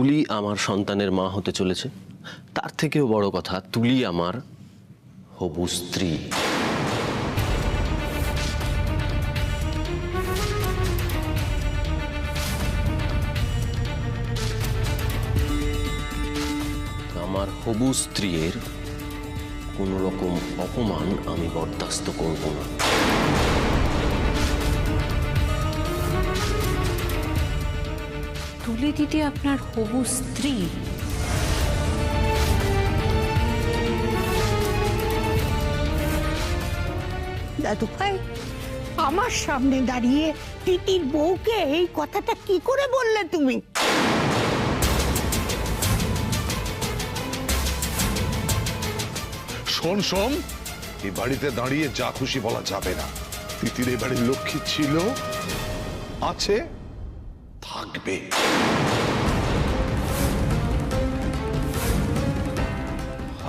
তুলি আমার সন্তানের মা হতে চলেছে, তার থেকেও বড় কথা তুলি আমার হবু স্ত্রী। আমার হবু স্ত্রীর কোন রকম অপমান আমি বরদাস্ত করব না। তুলে দিতে আপনার হবু স্ত্রী? দাদু ভাই, আমার সামনে দাঁড়িয়ে তিতির বউকে এই কথাটা কি করে বললে তুমি? শোন শোন, এই বাড়িতে দাঁড়িয়ে যা খুশি বলা যাবে না। তিতির এই বাড়ির লক্ষ্মী ছিল, আছে, থাকবে।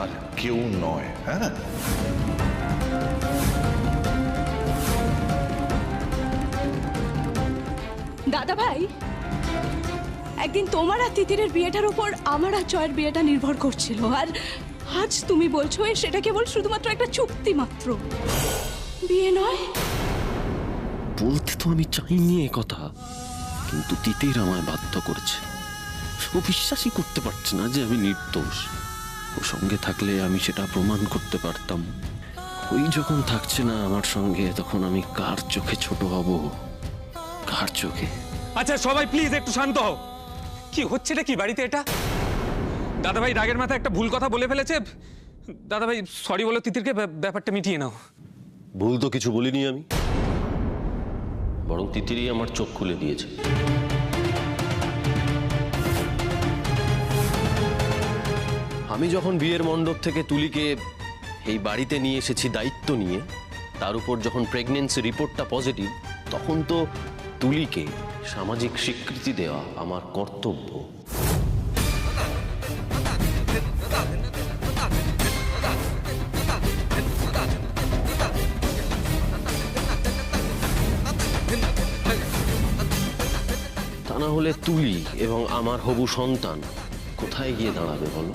আর কেউ নয়। হ্যাঁ, দাদা ভাই, একদিন তোমার আর তিতিরের বিয়েটার উপর আমার আর জয়ের বিয়েটা নির্ভর করছিল, আর আজ তুমি বলছো সেটা কেবল শুধুমাত্র একটা চুক্তি মাত্র, বিয়ে নয়। বলতে তো আমি চাইনি এ কথা, কিন্তু তিতির আমায় বাধ্য করেছে। ও বিশ্বাসই করতে পারছে না যে আমি নির্দোষ। ও সঙ্গে থাকলে আমি সেটা প্রমাণ করতে পারতাম। ওই যখন থাকছে না আমার সঙ্গে, তখন আমি কার চোখে ছোট হব, কার চোখে? আচ্ছা সবাই প্লিজ একটু শান্ত হও। কি হচ্ছেটা কি বাড়িতে এটা? দাদাভাই রাগের মাথায় একটা ভুল কথা বলে ফেলেছে। দাদাভাই সরি বলো তিতিরকে, ব্যাপারটা মিটিয়ে নাও। ভুল তো কিছু বলিনি আমি, বরং তিতিরই আমার চোখ খুলে দিয়েছে। আমি যখন বিয়ের মণ্ডপ থেকে তুলিকে এই বাড়িতে নিয়ে এসেছি দায়িত্ব নিয়ে, তার উপর যখন প্রেগন্যান্সি রিপোর্টটা পজিটিভ, তখন তো তুলিকে সামাজিক স্বীকৃতি দেওয়া আমার কর্তব্য। তা না হলে তুলি এবং আমার হবু সন্তান কোথায় গিয়ে দাঁড়াবে বলো?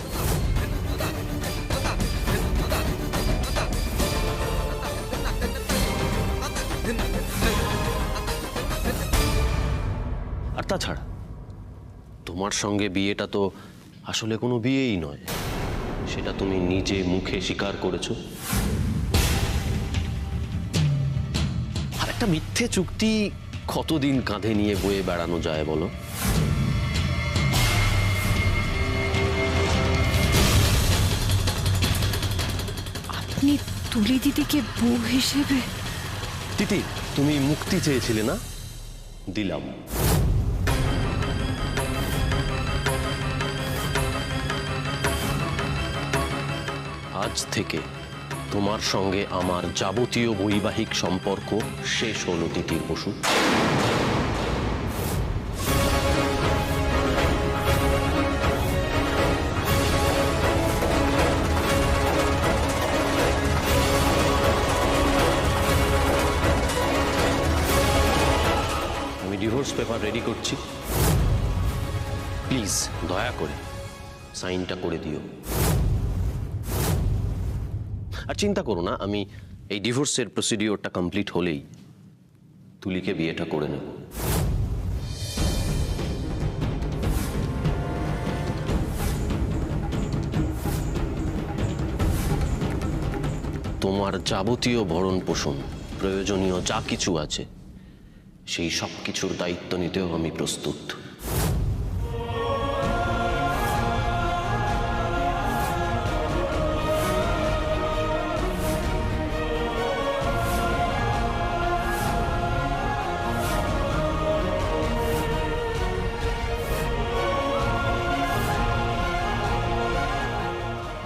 আর তাছাড়া তোমার সঙ্গে বিয়েটা তো আসলে কোনো বিয়েই নয়, সেটা তুমি নিজে মুখে স্বীকার করেছো। আর একটা মিথ্যে চুক্তি কতদিন কাঁধে নিয়ে বয়ে বেড়ানো যায় বলো? আপনি তুলে দিদিকে বউ হিসেবে? তিতি, তুমি মুক্তি চেয়েছিলে না, দিলাম। আজ থেকে তোমার সঙ্গে আমার যাবতীয় বৈবাহিক সম্পর্ক শেষ হলো তিতির বসু। আমি ডিভোর্স পেপার রেডি করছি, প্লিজ দয়া করে সাইনটা করে দিও। আর চিন্তা করো না, আমি এই ডিভোর্সের প্রসিডিওরটা কমপ্লিট হলেই তুলিকে বিয়েটা করে নেব। তোমার যাবতীয় ভরণ পোষণ, প্রয়োজনীয় যা কিছু আছে, সেই সব কিছুর দায়িত্ব নিতেও আমি প্রস্তুত।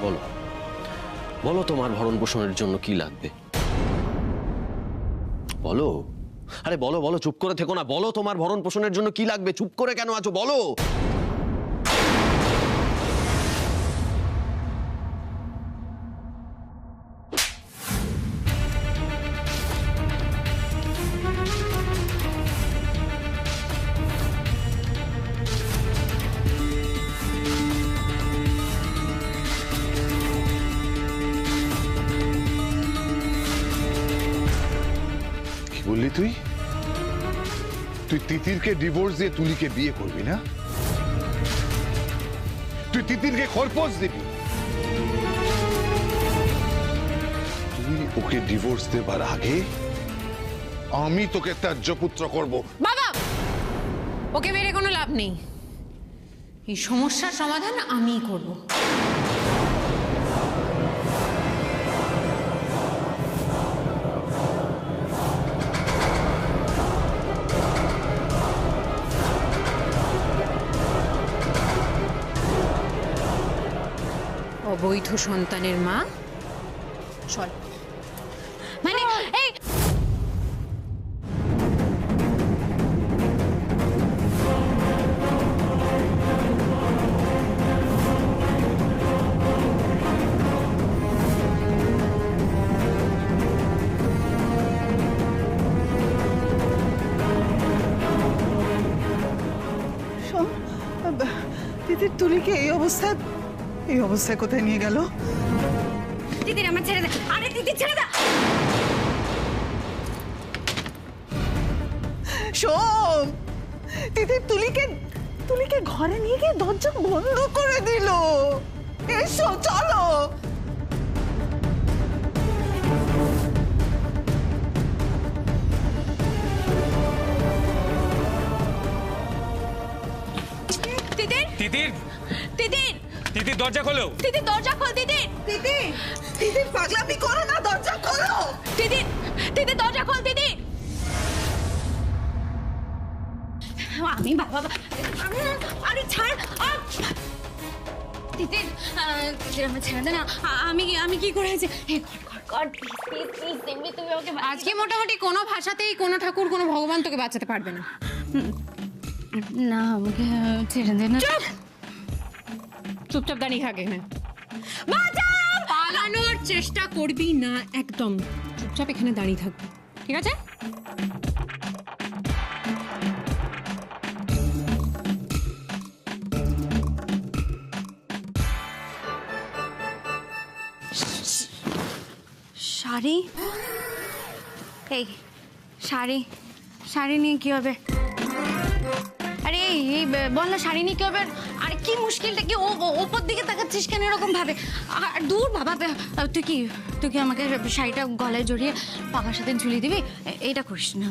বলো বলো, তোমার ভরণ পোষণের জন্য কি লাগবে বলো। আরে বলো বলো, চুপ করে থেকো না, বলো তোমার ভরণ পোষণের জন্য কি লাগবে, চুপ করে কেন আছো বলো। বললি তুই তুই তিতিরকে ডিভোর্স দিয়ে তুলিকে বিয়ে করবি না? তুই তিতিরকে খরপোশ দিবি? তুই ওকে ডিভোর্স দেবার আগে আমি তোকে ত্যায্যপুত্র করব। বাবা, ওকে মেরে কোনো লাভ নেই। এই সমস্যার সমাধান আমিই করব। অবৈধ সন্তানের মা চল। মানে এই শোন, তিতির তুলিকে এই অবস্থায় কোথায় নিয়ে গেল? দিদির আমার ছেড়ে দে। আরে দিদি ছেড়ে দে। শোন, তিতির তুলিকে ঘরে নিয়ে গিয়ে দরজা বন্ধ করে দিল। এসো চলো। তিতির তিতির তিতির তিতির দরজা খোলো। তিতির দরজা খোল তিতির তিতির পাগলামি করো না, দরজা খোলো। তিতির তিতির দরজা খোল তিতির। আমি বাবা আরে ছাড় তিতির তিতির আমার ছেড়ে দে না। আমি কি করেছি? তুমি ওকে আজকে মোটামুটি কোনো ভাষাতেই কোনো ঠাকুর কোনো ভগবান তোকে বাঁচাতে পারবে না। না আমাকে ছেড়ে দে না। চুপচাপ দাঁড়িয়ে থাকে না। পালানোর চেষ্টা করবি না একদম। চুপচাপ এখানে দাঁড়িয়ে থাকবি, ঠিক আছে? শাড়ি এই শাড়ি নিয়ে কি হবে? আরে এই বল না শাড়ি নিয়ে কি হবে? আরে কি মুশকিলটা কি? ওপর দিকে তাকাচ্ছিস কেন এরকম ভাবে? আর দূর বাবা, তুই কি আমাকে শাড়িটা গলায় জড়িয়ে পাখার সাথে ঝুলিয়ে দিবি? এটা করিস না,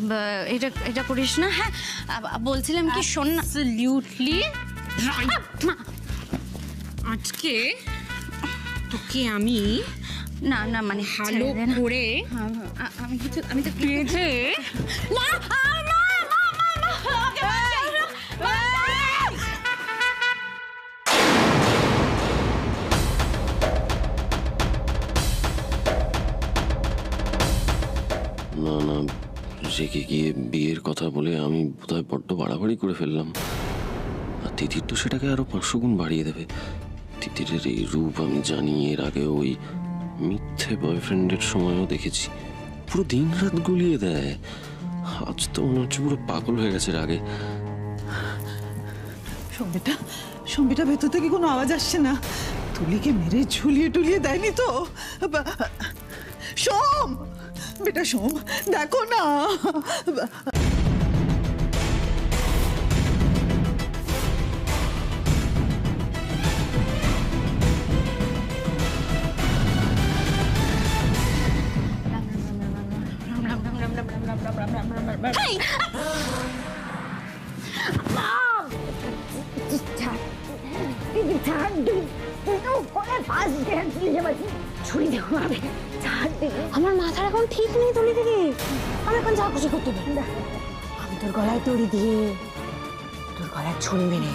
এটা করিস না। হ্যাঁ বলছিলাম কি শোন না। অ্যাবসলিউটলি আজকে তোকে আমি না না মানে ভালো করে আমি তো বেঁধে না না রেগে গিয়ে বিয়ের কথা বলে আমি বোধহয় বড্ড বাড়াবাড়ি করে ফেললাম। আর তিতির তো সেটাকে আরো 500 গুণ বাড়িয়ে দেবে। তিতিরের এই রূপ আমি জানি, এর আগে ওই মিথ্যে বয়ফ্রেন্ডের সময়ও দেখেছি। পুরো দিন রাত গুলিয়ে দেয়। আজ তো মনে হচ্ছে পুরো পাগল হয়ে গেছে রাগে। সম্বিটা ভেতর থেকে কোনো আওয়াজ আসছে না? তুলিকে মেরে ঝুলিয়ে টুলিয়ে দেয়নি তো? সোম, বেটা সোম, দেখো না। আমার মাথার এখন ঠিক নেই তুলি দিদি। আমি এখন যা খুশি করতে পারি। আমি তোর গলায় দড়ি দিয়ে তোর গলায় ছুরি মেরে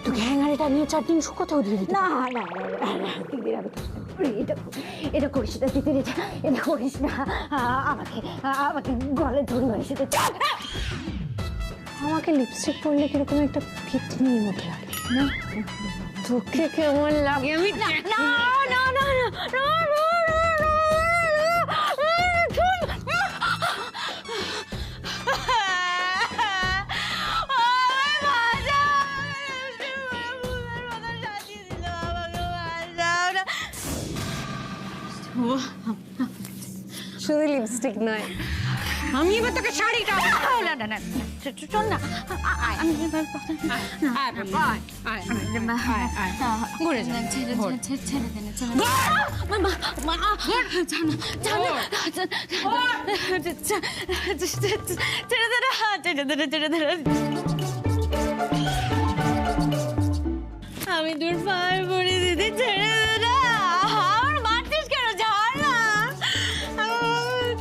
তোকে হ্যাঙ্গারেটা নিয়ে 4 দিন শুকোতেও দিয়ে দিতে। না দিদির আমি এটা করিস না দিদির, এটা করিস না। আমাকে গলায় দড়ি মারিস। আমাকে লিপস্টিক পরলে কিরকম একটা ফিতনির মতো লাগে না? তোকে কেমন লাগে? আমি না না না না না শুধু লিপস্টিক নয়, আমি এবার তোকে শাড়িটা না না না চল না ঘুরে যা আমি তোর পায়ে পড়ে দিতে ছেড়ে দে না আমার মারতিস কেন ঝাড় না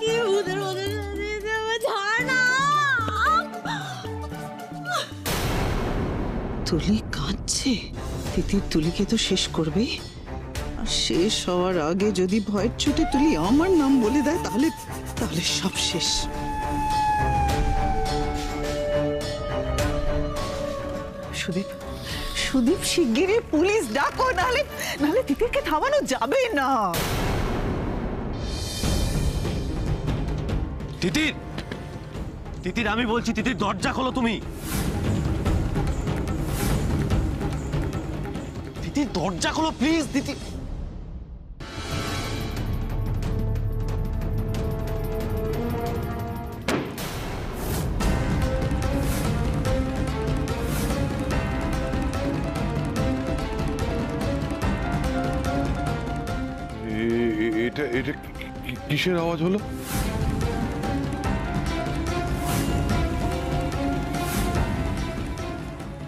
কি ভূতের মতো দিতে হবে ঝাড় না তুলি কাঁদছে, তিতির তুলিকে তো শেষ করবে। আর শেষ হওয়ার আগে যদি ভয়ের চোটে তুলি আমার নাম বলে দেয় তাহলে তাহলে সব শেষ। সুদীপ, সুদীপ শিগগিরই পুলিশ ডাকো, নাহলে নাহলে তিতিরকে থামানো যাবে না। তিতির, তিতির আমি বলছি, তিতির দরজা খোলো তুমি। তিতির দরজা খোলো প্লিজ। তিতির এটা এটা কিসের আওয়াজ হলো?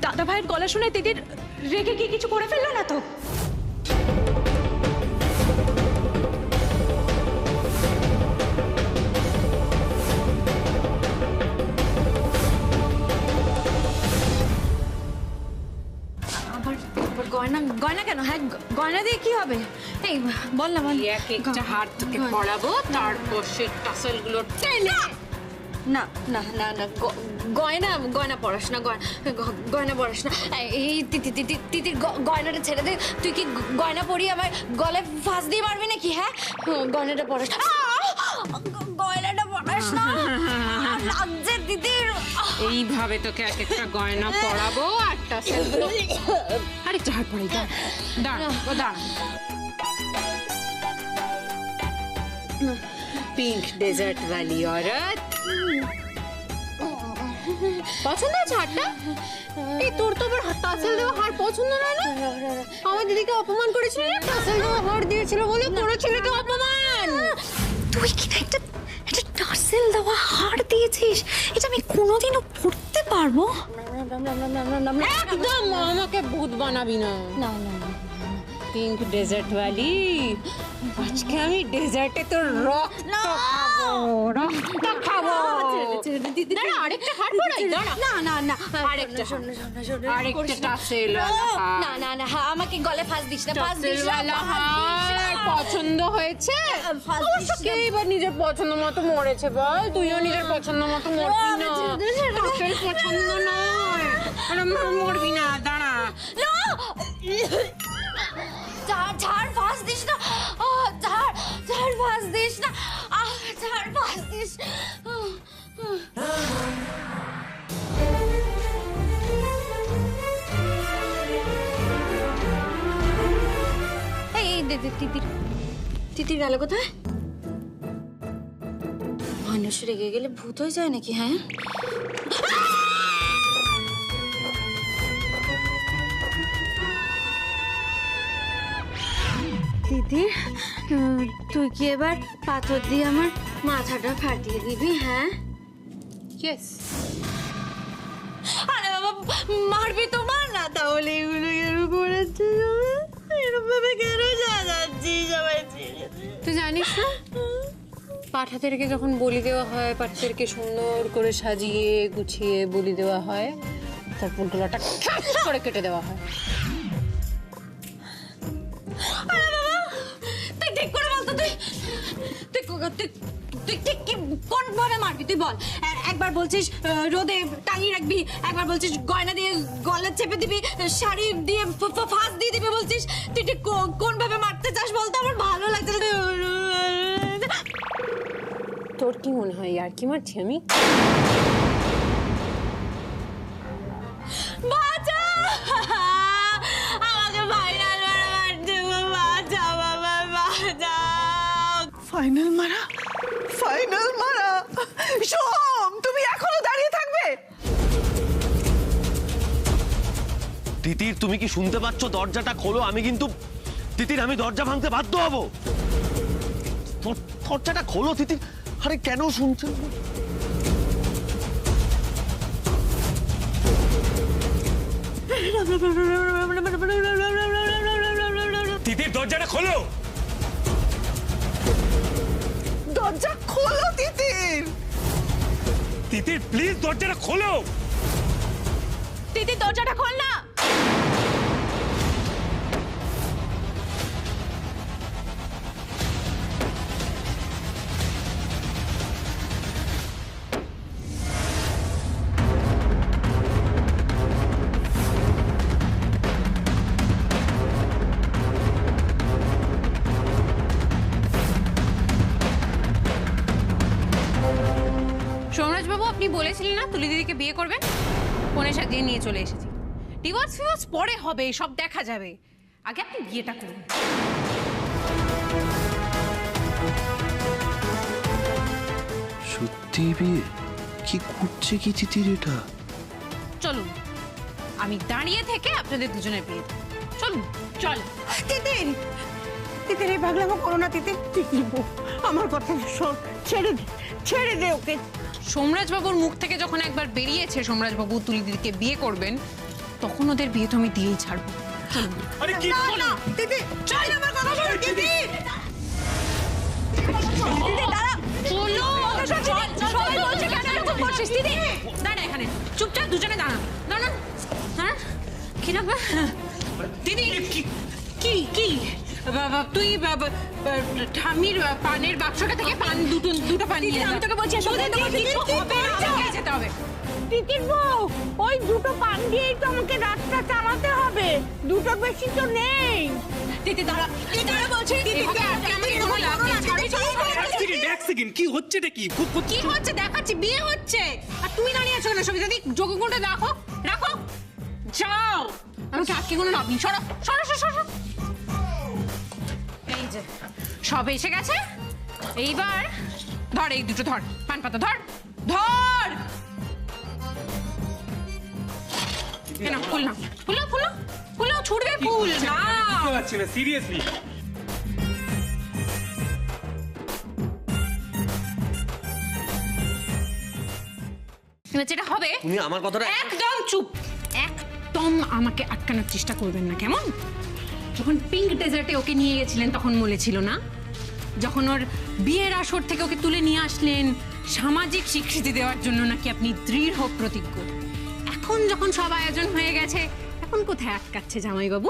দাদা ভাইয়ের গলা শুনে তিতির রেগে কি কিছু করে ফেললো না তো? আবার গয়না গয়না কেন? হ্যাঁ গয়না দিয়ে কি হবে? এই বল না বল। এক একটা হাত তোকে পড়াবো, তারপর সে টাসেলগুলো টেনে। না না না না গয়না গয়না পড়াস না, গয়না পড়াস না। এই তিতির গয়নাটা ছেড়ে দে। তুই কি গয়না পরিয়ে আমার গলায় ফাঁস দিয়ে মারবি নাকি? হ্যাঁ গয়নাটা পড়াস, গয়নাটা পড়াস না, লাগছে তিতির। এইভাবে তোকে এক একটা গয়না পরাবো আর টাসেলগুলো। আরেকটা হাত পড়াই, দাঁড়া দাঁড়া। পিঙ্ক ডেজার্ট वाली औरत, পছন্দ আছে হারটা? এই তোর তো আবার টাসেল দেওয়া হার পছন্দ নয় না? আমার দিদিকে অপমান করেছিল না, টাসেল দেওয়া হার দিয়েছিল বলে করেছিল তো অপমান। তুই কি একটা একটা টাসেল দেওয়া হার দিয়েছিস? এটা আমি কোনোদিনও পড়তে পারবো? একদম আমাকে ভূত বানাবি না। না না না পিঙ্ক ডেজার্ট वाली, আজকে আমি ডেজার্টে তোর রক্ত খাবো। দাঁড়া, আরেকটা হার পরাই, দাঁড়া। না না না আরেকটা আরেকটা টাসেল না না না আমাকে গলে ফাঁস দিস না, ফাঁস দিস না, হার পছন্দ হয়েছে? অবশ্যই এবার নিজের পছন্দ মতো মরেছে বল, তুইও নিজের পছন্দ মতো মরবি না। টাসেল পছন্দ নয়, মরবি না, দাঁড়া। ঝাড় ফাঁস দিস না, ঝাড় ফাঁস দিস না, ঝাড় ফাঁস দিস। এই তিতির গেল কোথায়? মানুষ রেগে গেলে ভূত হয়ে যায় নাকি? হ্যাঁ দিদি, তুই কি এবার পাথর দিয়ে আমার মাথাটা ফাটিয়ে দিবি? হ্যাঁ ইয়েস। আরে বাবা, মারবি তো মার না, তাহলে এগুলো কেন করেছিস? এরকম ভাবে কেন যাচ্ছিস? সবাই তুই জানিস না, পাঠাদেরকে যখন বলি দেওয়া হয়, পাঠাদেরকে সুন্দর করে সাজিয়ে গুছিয়ে বলি দেওয়া হয়, তারপর গলাটা করে কেটে দেওয়া হয়। তুই ঠিক করে বলতো, তুই ঠিক কি কোন ভাবে মারবি তুই বল? একবার বলছিস রোদে টাঙিয়ে রাখবি, একবার বলছিস গয়না দিয়ে গলা চেপে দিবি, শাড়ি দিয়ে ফাঁস দিয়ে দিবি বলছিস। তুই ঠিক কোন ভাবে মারতে চাস বলতো? আমার ভালো লাগছে না। তোর কি মনে হয় আর কি মারছি আমি? বাঁচা আমাকে ফাইনাল মারতে, বাঁচা বাবা, বাঁচা। ফাইনাল মারা, ফাইনাল মারা। সোম, তুমি এখনো দাঁড়িয়ে থাকবে? তিতির, তুমি কি শুনতে পাচ্ছ? দরজাটা খোলো। আমি কিন্তু তিতির, আমি দরজা ভাঙতে বাধ্য হব। দরজাটা খোলো তিতির। আরে কেন শুনছেন? তিতির, দরজাটা খোলো। দরজা খোলো তিতির। তিতির প্লিজ দরজাটা খোলো। তিতির দরজাটা খোল না। সোমরাজবাবু, আপনি বলেছিলেন না তুলি দিদিকে বিয়ে করবেন? ফোনে সাজিয়ে নিয়ে চলে এসেছি। ডিভোর্স ফিভোর্স পরে হবে, সব দেখা যাবে, আগে আপনি বিয়েটা করুন। সত্যি বিয়ে? কি করছে কি তিতির এটা? চলুন, আমি দাঁড়িয়ে থেকে আপনাদের দুজনের বিয়ে দেব। চলুন, চল। তিতির, তিতির এই পাগলামো করো না তিতির। তিতির বউ, আমার কথা শোন, ছেড়ে দে ওকে। সোমরাজবাবুর মুখ থেকে যখন একবার বেরিয়েছে সোমরাজবাবু তুলি দিদিকে বিয়ে করবেন, তখন ওদের বিয়ে তো আমি দিয়েই ছাড়বো। চলুন। আরে কি না, তিতির, চল আমার কথা শোন তিতির। তিতির দাঁড়া। চলো, সবাই বলছে কেন এরকম করছিস? দিদি দাঁড়া এখানে, চুপচাপ দুজনে দাঁড়া। দাঁড়ান, দাঁড়ান। কি লাগবে? দিদি কি কি বাবা, তুই ঠামির পানের বাক্সটা থেকে পান দুটো পান নিয়ে আমি তোকে বলছি যেতে হবে। তিতির বউ, ওই দুটো পান দিয়েই তো আমাকে রাতটা চালাতে হবে, দুটোর বেশি তো নেই। দিদি দাঁড়া, দিদি দাঁড়া বলছি। এক সেকেন্ড, কি হচ্ছেটা কি? কি হচ্ছে দেখাচ্ছি, বিয়ে হচ্ছে আর তুমি দাঁড়িয়ে আছো না? সঙ্গে যদি যোগ্যগুণটা রাখো, রাখো, যাও। আমাকে আটকে কোনো লাভ নেই। সরো সরো সরো। এই যে সব এসে গেছে, এইবার ধর এই দুটো, ধর পান পাতা, ধর ধর। কেন ফুল না? ফুল ফুল ফুল ছুড়বে, ফুল না। সিরিয়াসলি যেটা হবে, তুমি আমার কথাটা একদম চুপ, একদম আমাকে আটকানোর চেষ্টা করবেন না, কেমন? যখন পিঙ্ক ডেজার্টে ওকে নিয়ে গেছিলেন তখন বলেছিল না, যখন ওর বিয়ের আসর থেকে ওকে তুলে নিয়ে আসলেন সামাজিক স্বীকৃতি দেওয়ার জন্য নাকি আপনি দৃঢ় প্রতিজ্ঞ। এখন যখন সব আয়োজন হয়ে গেছে, এখন কোথায় আটকাচ্ছে জামাইবাবু?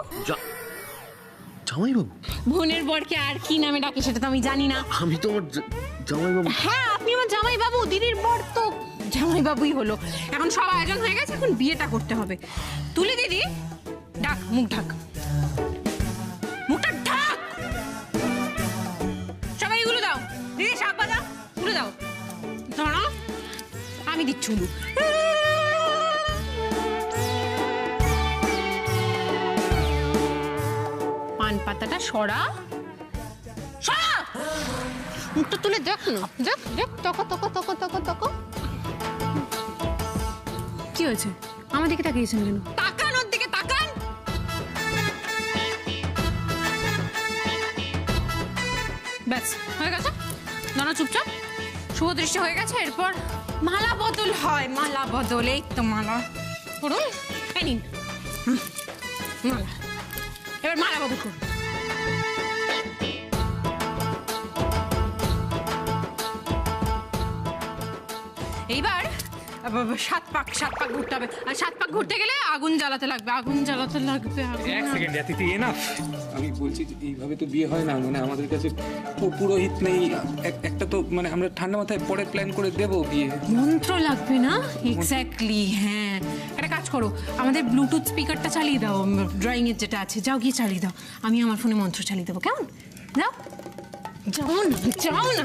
জামাইবাবু? বোনের বরকে আর কি নামে ডাকে সেটা তো আমি জানি না। আমি তো আমার জামাইবাবু। হ্যাঁ, আপনি আমার জামাইবাবু, দিদির বর তো জামাইবাবুই হলো। এখন সব আয়োজন হয়ে গেছে, এখন বিয়েটা করতে হবে। তুলি দিদি, ডাক, মুখ ঢাক, মুখটা ঢাক। সবাই এগুলো দাও, দিদি শাক বাজা গুলো দাও। ধরো, আমি দিচ্ছি উলু। পান পাতাটা সরা, সরা। মুখটা তুলে দেখ না, দেখ দেখ, তকো তকো তকো তকো তকো। কি হয়েছে? আমার দিকে তাকিয়েছেন কেন? তাকান, ওর দিকে তাকান। ব্যাস হয়ে গেছে, দাঁড়া চুপচাপ। শুভ দৃষ্টি হয়ে গেছে, এরপর মালা বদল হয়। মালা বদল, এই তো মালা করুন। এই নিন মালা, এবার মালা বদল করুন। এইবার সাত পাক ঘুরতে হবে, আর 7 পাক ঘুরতে গেলে আগুন জ্বালাতে লাগবে, আগুন জ্বালাতে লাগবে। এক সেকেন্ড, তিতি এনাফ। আমি বলছি যে এইভাবে তো বিয়ে হয় না, মানে আমাদের কাছে পুরোহিত নেই একটা, তো মানে আমরা ঠান্ডা মাথায় পরে প্ল্যান করে দেবো বিয়ে। মন্ত্র লাগবে না? এক্স্যাক্টলি, হ্যাঁ। একটা কাজ করো, আমাদের ব্লুটুথ স্পিকারটা চালিয়ে দাও, ড্রয়িং এর যেটা আছে, যাও গিয়ে চালিয়ে দাও। আমি আমার ফোনে মন্ত্র চালিয়ে দেবো, কেমন? যাও যাও না, যাও না।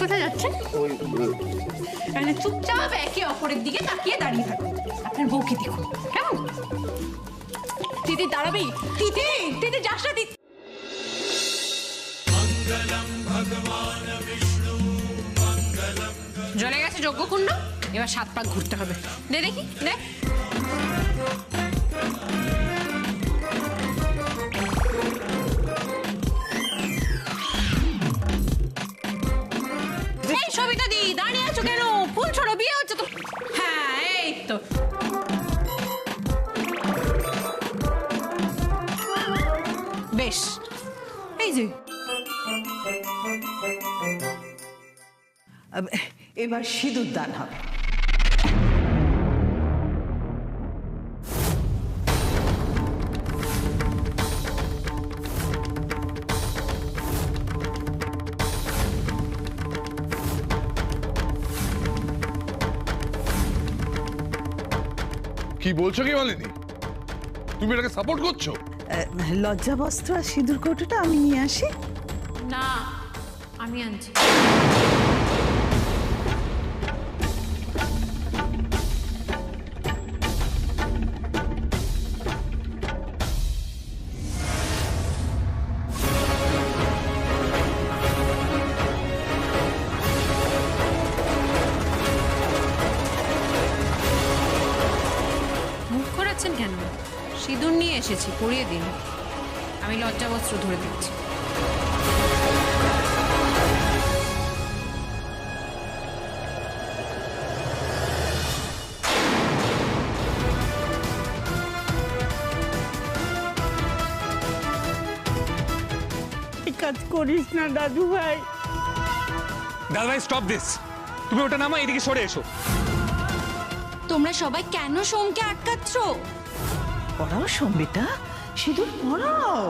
কোথায় যাচ্ছে? মানে চুপচাপ একে অপরের দিকে তাকিয়ে দাঁড়িয়ে থাকো, আপনার বউকে দেখুন, কেমন? দিদি দাঁড়াবি, দিদি দিদি যাস না, দিদি। জ্বলে গেছে যজ্ঞকুণ্ড, এবার 7 পাক ঘুরতে হবে। দে দেখি, দে। এই সবিতা দি, দাঁড়িয়ে আছো কেন? ফুল ছড়ো, বিয়ে হচ্ছে তো। হ্যাঁ, এই তো। বেশ, এই যে এবার সিঁদুর দান হবে। কি বলছো কি মালিনী? তুমি এটাকে সাপোর্ট করছো? লজ্জা বস্ত্র আর সিঁদুর কৌটোটা আমি নিয়ে আসি। না, আমি আনছি। মুখ করাচ্ছেন কেন? সিঁদুর নিয়ে এসেছি, পরিয়ে দিন। আমি লজ্জাবস্ত্র ধরে দিচ্ছি। এই কাজ করিস না দাদু ভাই। দাদা ভাই স্টপ দিস, তুমি ওটা নামা, এদিকে সরে এসো। তোমরা সবাই কেন সোমকে আটকাচ্ছ? পড়াও সোম বেটা, সিঁদুর পড়াও।